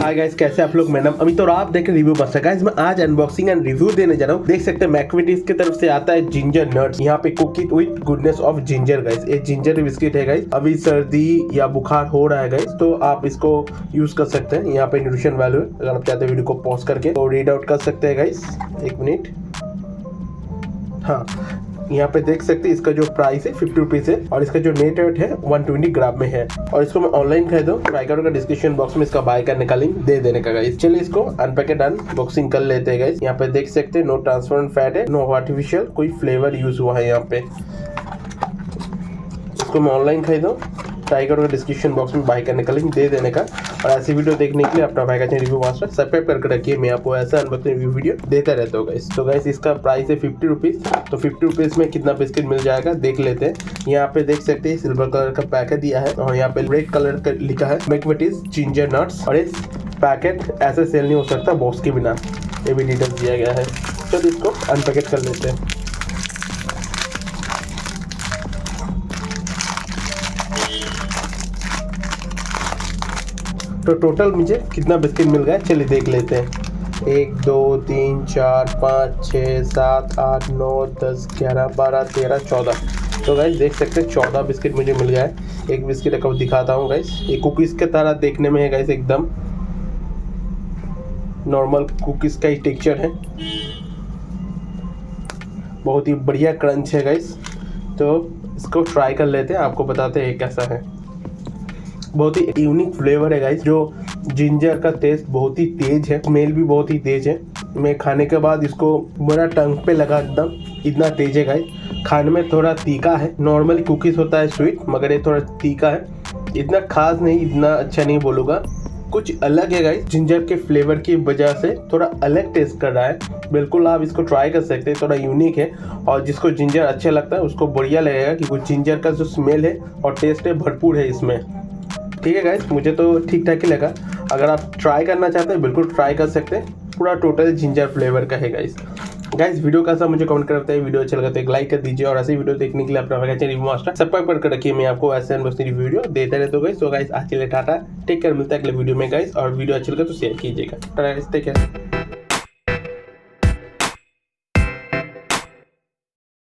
Hi guys, कैसे आप लोग। मेरा नाम अमित और आप देख रहे रिव्यू मास्टर। गाइस मैं आज अनबॉक्सिंग एंड रिव्यू देने जा रहा हूँ। देख सकते हैं मैकविटीज की तरफ से आता है जिंजर नट्स। यहाँ पे cooking with goodness of ginger. Guys ये जिंजर बिस्किट है गाइस। अभी सर्दी या बुखार हो रहा है गाइस, तो आप इसको यूज कर सकते हैं। यहाँ पे न्यूट्रिशन वैल्यू है, अगर आप चाहते हैं वीडियो को पॉज करके तो रीड आउट कर सकते हैं गाइस। एक मिनट। हाँ, यहाँ पे देख सकते हैं इसका जो प्राइस है 50 रुपीज है और इसका जो नेट वेट है 120 ग्राम में है। और इसको मैं ऑनलाइन खरीदा हूँ। ट्राई करो का डिस्क्रिप्शन बॉक्स में इसका बाय करने का लिंक दे देने का गाइस। चलिए इसको अनपैकेट अनबॉक्सिंग कर लेते हैं गाइस। यहाँ पे देख सकते हैं नो ट्रांसपेरेंट फैट है, नो आर्टिफिशियल कोई फ्लेवर यूज हुआ है। यहाँ पे इसको मैं ऑनलाइन खरीदा हूँ। ट्राई करो डिस्क्रिप्शन बॉक्स में बाय करने का लिंक दे देने का। और ऐसी वीडियो देखने के लिए अपना भाई का चैनल रिव्यू मास्टर सब्सक्राइब करके रखिए। मैं आपको ऐसा अनबॉक्सिंग रिव्यू वीडियो देता रहता हूँ गाइस। तो गाइस इसका प्राइस है 50 रुपीज। तो 50 रुपीज में कितना बिस्किट मिल जाएगा देख लेते हैं। यहाँ पे देख सकते हैं सिल्वर कलर का पैकेट दिया है और यहाँ पे रेड कलर का लिखा है मैकविटीज जिंजर नट्स। और इस पैकेट ऐसे सेल नहीं हो सकता बॉक्स के बिना, ये भी डिटेल्स दिया गया है। तो इसको अनपैकेट कर लेते हैं। तो टोटल मुझे कितना बिस्किट मिल गया चलिए देख लेते हैं। 1 2 3 4 5 6 7 8 9 10 11 12 13 14। तो गाइस देख सकते हैं 14 बिस्किट मुझे मिल गया है। एक बिस्किट को दिखाता हूँ गाइस। ये कुकीज़ के तरह देखने में है गाइस, एकदम नॉर्मल कुकीज़ का ही टेक्सचर है। बहुत ही बढ़िया क्रंच है गाइस। तो इसको ट्राई कर लेते हैं, आपको बताते हैं कैसा है। बहुत ही यूनिक फ्लेवर है गाइस। जो जिंजर का टेस्ट बहुत ही तेज है, स्मेल भी बहुत ही तेज है। मैं खाने के बाद इसको मेरा टंग पे लगा एकदम, इतना तेज है गाइस। खाने में थोड़ा तीखा है। नॉर्मली कुकीज होता है स्वीट, मगर ये थोड़ा तीखा है। इतना खास नहीं, इतना अच्छा नहीं बोलूँगा, कुछ अलग है गाइस। जिंजर के फ्लेवर की वजह से थोड़ा अलग टेस्ट कर रहा है। बिल्कुल आप इसको ट्राई कर सकते हैं, थोड़ा यूनिक है। और जिसको जिंजर अच्छा लगता है उसको बढ़िया लगेगा, क्योंकि जिंजर का जो स्मेल है और टेस्ट है भरपूर है इसमें। ठीक है गाइस, मुझे तो ठीक ठाक ही लगा। अगर आप ट्राई करना चाहते हैं बिल्कुल ट्राई कर सकते हैं। पूरा टोटल जिंजर फ्लेवर का है गाइस। वीडियो कैसा मुझे कमेंट कर बताइए। वीडियो अच्छा लगा तो एक लाइक कर दीजिए और ऐसी वीडियो देखने के लिए अपना चैनल रिव्यू मास्टर सब्सक्राइब कर रखिए। मैं आपको ऐसे अनबॉक्सिंग वीडियो देते रहता हूँ गाइस। तो गाइस आज के लिए टाटा, टेक केयर, मिलता है अगले वीडियो में गाइस। और वीडियो अच्छा लगा तो शेयर कीजिएगा। Take care.